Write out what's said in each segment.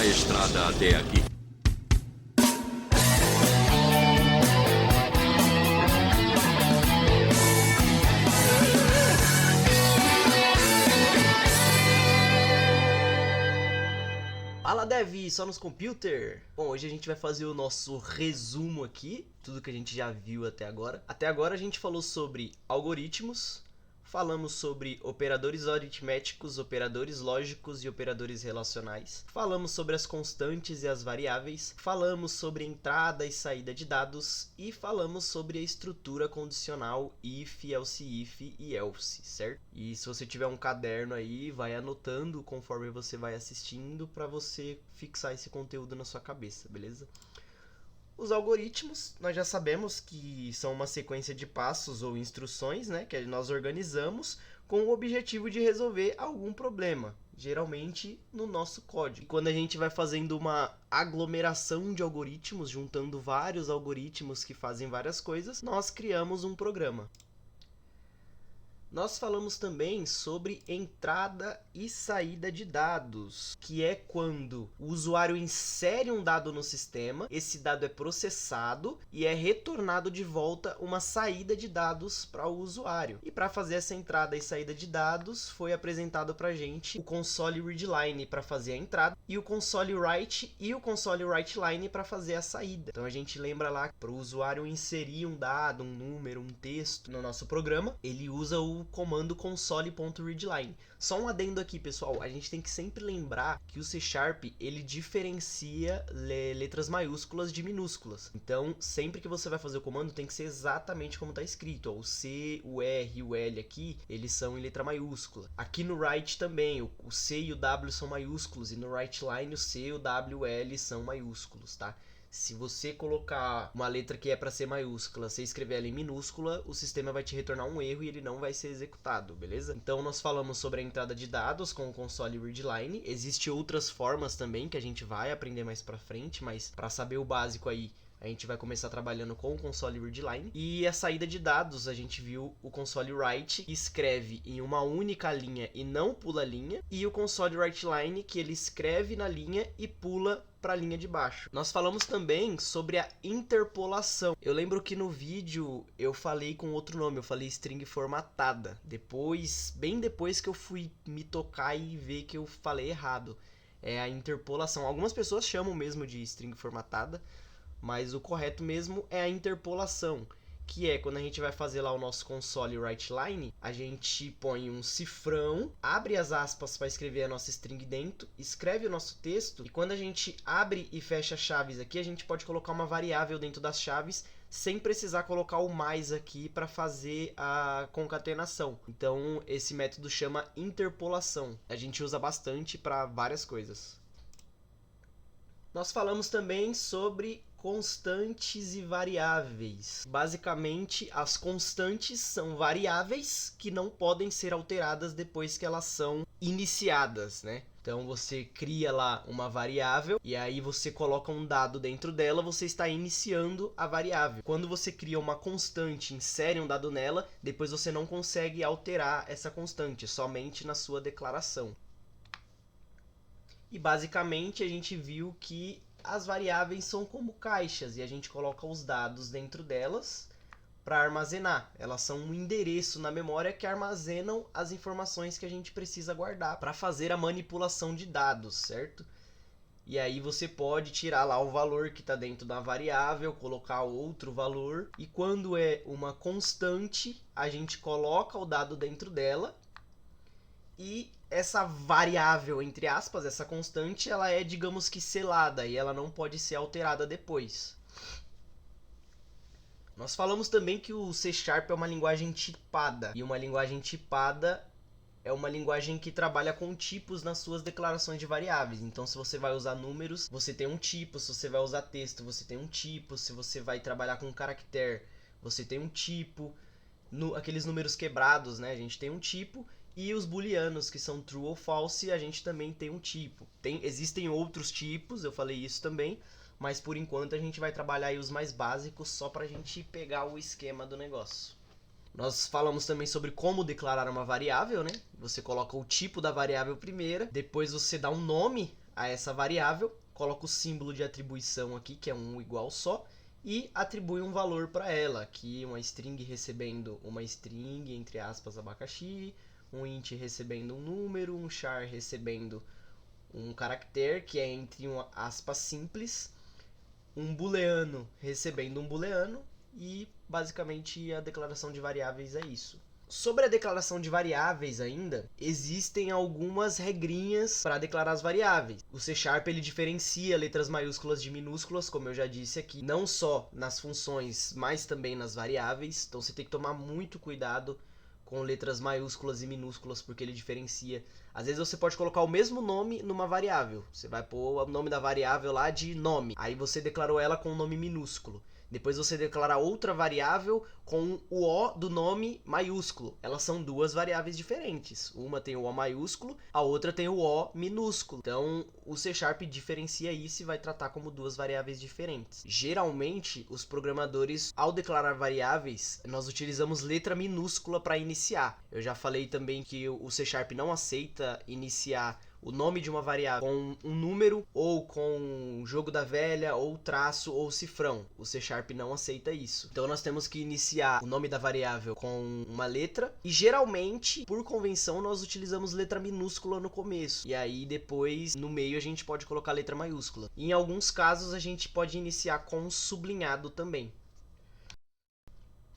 a estrada até aqui. Fala Dev, só nos computer! Bom, hoje a gente vai fazer o nosso resumo aqui, tudo que a gente já viu até agora. Até agora a gente falou sobre algoritmos, falamos sobre operadores aritméticos, operadores lógicos e operadores relacionais. Falamos sobre as constantes e as variáveis, falamos sobre entrada e saída de dados e falamos sobre a estrutura condicional if, else if e else, certo? E se você tiver um caderno aí, vai anotando conforme você vai assistindo para você fixar esse conteúdo na sua cabeça, beleza? Os algoritmos, nós já sabemos que são uma sequência de passos ou instruções, né, que nós organizamos com o objetivo de resolver algum problema, geralmente no nosso código. E quando a gente vai fazendo uma aglomeração de algoritmos, juntando vários algoritmos que fazem várias coisas, nós criamos um programa. Nós falamos também sobre entrada e saída de dados, que é quando o usuário insere um dado no sistema, esse dado é processado e é retornado de volta uma saída de dados para o usuário. E para fazer essa entrada e saída de dados, foi apresentado para a gente o console readline para fazer a entrada e o console write e o console writeline para fazer a saída. Então a gente lembra lá para o usuário inserir um dado, um número, um texto no nosso programa, ele usa o comando console.readline. Só um adendo aqui, pessoal, a gente tem que sempre lembrar que o C# ele diferencia letras maiúsculas de minúsculas. Então, sempre que você vai fazer o comando, tem que ser exatamente como está escrito. Ó, o C, o R e o L aqui, eles são em letra maiúscula. Aqui no write também, o C e o W são maiúsculos, e no writeline o C, o W e o L são maiúsculos, tá? Se você colocar uma letra que é para ser maiúscula, você escrever ela em minúscula, o sistema vai te retornar um erro e ele não vai ser executado, beleza? Então nós falamos sobre a entrada de dados com o console readline. Existem outras formas também que a gente vai aprender mais para frente, mas para saber o básico aí, a gente vai começar trabalhando com o console readline. E a saída de dados, a gente viu o console write, que escreve em uma única linha e não pula linha. E o console writeline, que ele escreve na linha e pula para a linha de baixo. Nós falamos também sobre a interpolação. Eu lembro que no vídeo eu falei com outro nome, eu falei string formatada. Bem depois que eu fui me tocar e ver que eu falei errado. É a interpolação. Algumas pessoas chamam mesmo de string formatada, mas o correto mesmo é a interpolação, que é quando a gente vai fazer lá o nosso console writeline, a gente põe um cifrão, abre as aspas para escrever a nossa string dentro, escreve o nosso texto, e quando a gente abre e fecha chaves aqui, a gente pode colocar uma variável dentro das chaves sem precisar colocar o mais aqui para fazer a concatenação. Então esse método chama interpolação. A gente usa bastante para várias coisas. Nós falamos também sobre constantes e variáveis. Basicamente, as constantes são variáveis que não podem ser alteradas depois que elas são iniciadas, né? Então você cria lá uma variável e aí você coloca um dado dentro dela, você está iniciando a variável. Quando você cria uma constante, insere um dado nela, depois você não consegue alterar essa constante, somente na sua declaração. E basicamente a gente viu que as variáveis são como caixas e a gente coloca os dados dentro delas para armazenar. Elas são um endereço na memória que armazenam as informações que a gente precisa guardar para fazer a manipulação de dados, certo? E aí você pode tirar lá o valor que está dentro da variável, colocar outro valor, e quando é uma constante, a gente coloca o dado dentro dela. E essa variável, entre aspas, essa constante, ela é, digamos que, selada e ela não pode ser alterada depois. Nós falamos também que o C# é uma linguagem tipada. E uma linguagem tipada é uma linguagem que trabalha com tipos nas suas declarações de variáveis. Então, se você vai usar números, você tem um tipo. Se você vai usar texto, você tem um tipo. Se você vai trabalhar com caractere, você tem um tipo. Aqueles números quebrados, né? A gente tem um tipo. E os booleanos, que são true ou false, a gente também tem um tipo. Existem outros tipos, eu falei isso também, mas por enquanto a gente vai trabalhar aí os mais básicos só para a gente pegar o esquema do negócio. Nós falamos também sobre como declarar uma variável, né? Você coloca o tipo da variável primeiro, depois você dá um nome a essa variável, coloca o símbolo de atribuição aqui, que é um igual só, e atribui um valor para ela, aqui uma string recebendo uma string, entre aspas, abacaxi, um int recebendo um número, um char recebendo um caractere, que é entre aspas simples, um booleano recebendo um booleano, e basicamente a declaração de variáveis é isso. Sobre a declaração de variáveis ainda, existem algumas regrinhas para declarar as variáveis. O C# ele diferencia letras maiúsculas de minúsculas, como eu já disse aqui, não só nas funções, mas também nas variáveis. Então você tem que tomar muito cuidado com letras maiúsculas e minúsculas, porque ele diferencia. Às vezes você pode colocar o mesmo nome numa variável. Você vai pôr o nome da variável lá de nome, aí você declarou ela com um nome minúsculo. Depois você declara outra variável com o O do nome maiúsculo. Elas são duas variáveis diferentes. Uma tem o O maiúsculo, a outra tem o O minúsculo. Então o C# diferencia isso e vai tratar como duas variáveis diferentes. Geralmente, os programadores, ao declarar variáveis, nós utilizamos letra minúscula para iniciar. Eu já falei também que o C# não aceita iniciar o nome de uma variável com um número, ou com um jogo da velha, ou traço, ou cifrão. O C# não aceita isso. Então nós temos que iniciar o nome da variável com uma letra, e geralmente, por convenção, nós utilizamos letra minúscula no começo. E aí depois, no meio, a gente pode colocar letra maiúscula. E em alguns casos, a gente pode iniciar com sublinhado também.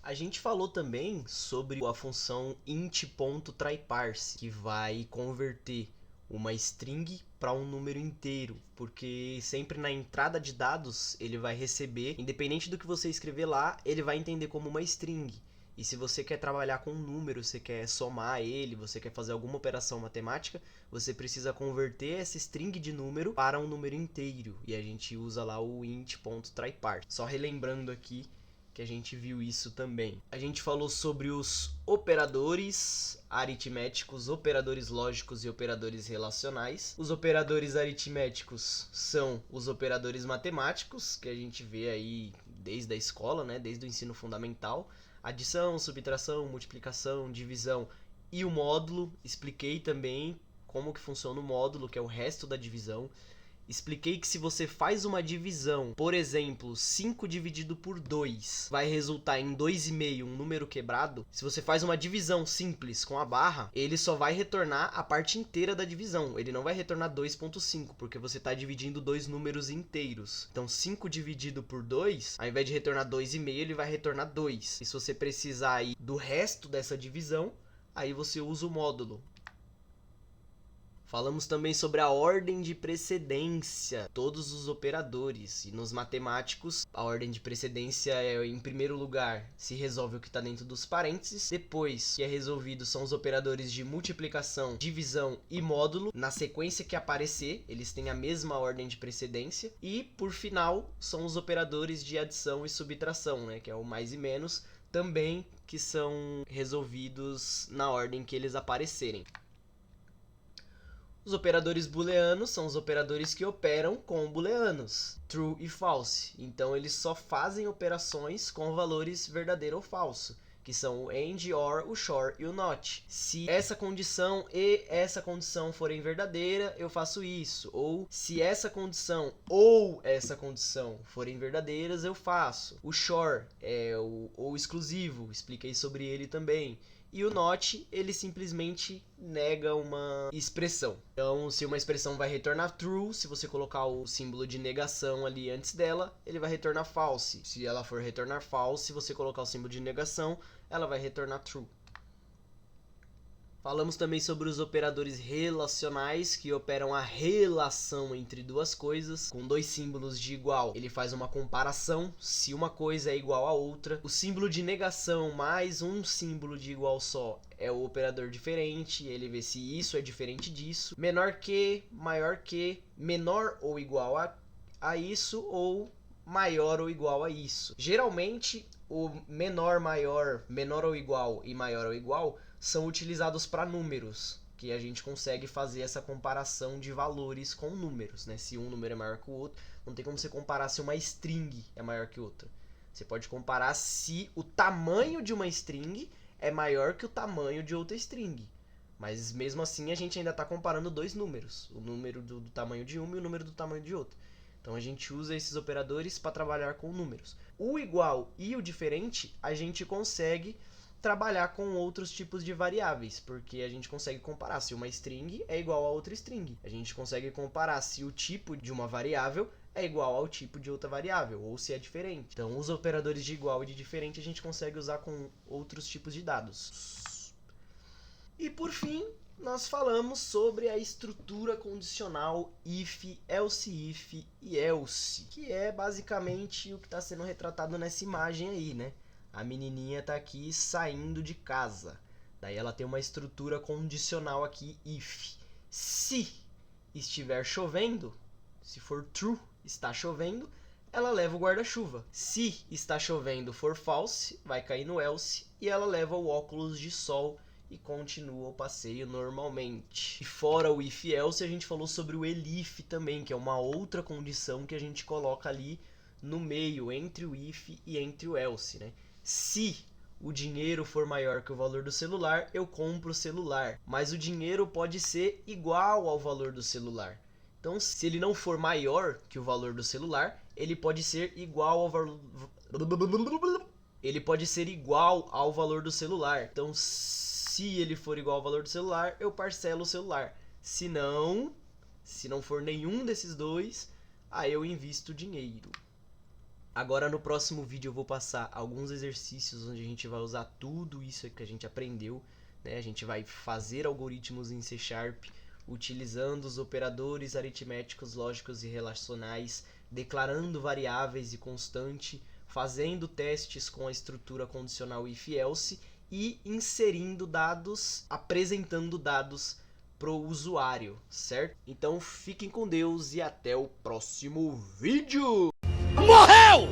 A gente falou também sobre a função int.tryparse, que vai converter uma string para um número inteiro, porque sempre na entrada de dados ele vai receber, independente do que você escrever lá, ele vai entender como uma string. E se você quer trabalhar com um número, você quer somar ele, você quer fazer alguma operação matemática, você precisa converter essa string de número para um número inteiro, e a gente usa lá o int.tryparse. Só relembrando aqui que a gente viu isso também. A gente falou sobre os operadores aritméticos, operadores lógicos e operadores relacionais. Os operadores aritméticos são os operadores matemáticos, que a gente vê aí desde a escola, né? Desde o ensino fundamental. Adição, subtração, multiplicação, divisão e o módulo. Expliquei também como que funciona o módulo, que é o resto da divisão. Expliquei que se você faz uma divisão, por exemplo, 5 dividido por 2 vai resultar em 2,5, um número quebrado. Se você faz uma divisão simples com a barra, ele só vai retornar a parte inteira da divisão. Ele não vai retornar 2,5, porque você está dividindo dois números inteiros. Então 5 dividido por 2, ao invés de retornar 2,5, ele vai retornar 2. E se você precisar aí do resto dessa divisão, aí você usa o módulo. Falamos também sobre a ordem de precedência, todos os operadores. E nos matemáticos, a ordem de precedência é, em primeiro lugar, se resolve o que está dentro dos parênteses. Depois, que é resolvido, são os operadores de multiplicação, divisão e módulo. Na sequência que aparecer, eles têm a mesma ordem de precedência. E, por final, são os operadores de adição e subtração, né, que é o mais e menos, também que são resolvidos na ordem que eles aparecerem. Os operadores booleanos são os operadores que operam com booleanos, true e false. Então eles só fazem operações com valores verdadeiro ou falso, que são o and, or, o shor e o not. Se essa condição e essa condição forem verdadeira, eu faço isso. Ou se essa condição ou essa condição forem verdadeiras, eu faço. O shor é o ou exclusivo, expliquei sobre ele também. E o not, ele simplesmente nega uma expressão. Então, se uma expressão vai retornar true, se você colocar o símbolo de negação ali antes dela, ele vai retornar false. Se ela for retornar false, se você colocar o símbolo de negação, ela vai retornar true. Falamos também sobre os operadores relacionais, que operam a relação entre duas coisas, com dois símbolos de igual. Ele faz uma comparação, se uma coisa é igual a outra. O símbolo de negação mais um símbolo de igual só é o operador diferente, ele vê se isso é diferente disso. Menor que, maior que, menor ou igual a isso, ou maior ou igual a isso. Geralmente, o menor, maior, menor ou igual e maior ou igual são utilizados para números, que a gente consegue fazer essa comparação de valores com números, né? Se um número é maior que o outro, não tem como você comparar se uma string é maior que outra. Você pode comparar se o tamanho de uma string é maior que o tamanho de outra string. Mas mesmo assim a gente ainda está comparando dois números, o número do tamanho de um e o número do tamanho de outro. Então a gente usa esses operadores para trabalhar com números. O igual e o diferente a gente consegue trabalhar com outros tipos de variáveis, porque a gente consegue comparar se uma string é igual a outra string. A gente consegue comparar se o tipo de uma variável é igual ao tipo de outra variável, ou se é diferente. Então os operadores de igual e de diferente a gente consegue usar com outros tipos de dados. E por fim, nós falamos sobre a estrutura condicional if, else if e else, que é basicamente o que está sendo retratado nessa imagem aí, né? A menininha está aqui saindo de casa. Daí ela tem uma estrutura condicional aqui, if. Se estiver chovendo, se for true, está chovendo, ela leva o guarda-chuva. Se está chovendo for false, vai cair no else e ela leva o óculos de sol e continua o passeio normalmente. E fora o if else, a gente falou sobre o elif também, que é uma outra condição que a gente coloca ali no meio, entre o if e entre o else, né? Se o dinheiro for maior que o valor do celular, eu compro o celular. Mas o dinheiro pode ser igual ao valor do celular. Então, se ele não for maior que o valor do celular, ele pode ser igual ao valor... Ele pode ser igual ao valor do celular. Então, se ele for igual ao valor do celular, eu parcelo o celular. Se não for nenhum desses dois, aí eu invisto dinheiro. Agora no próximo vídeo eu vou passar alguns exercícios onde a gente vai usar tudo isso que a gente aprendeu, né? A gente vai fazer algoritmos em C# utilizando os operadores aritméticos, lógicos e relacionais, declarando variáveis e constante, fazendo testes com a estrutura condicional if-else e inserindo dados, apresentando dados para o usuário, certo? Então fiquem com Deus e até o próximo vídeo! Morreu!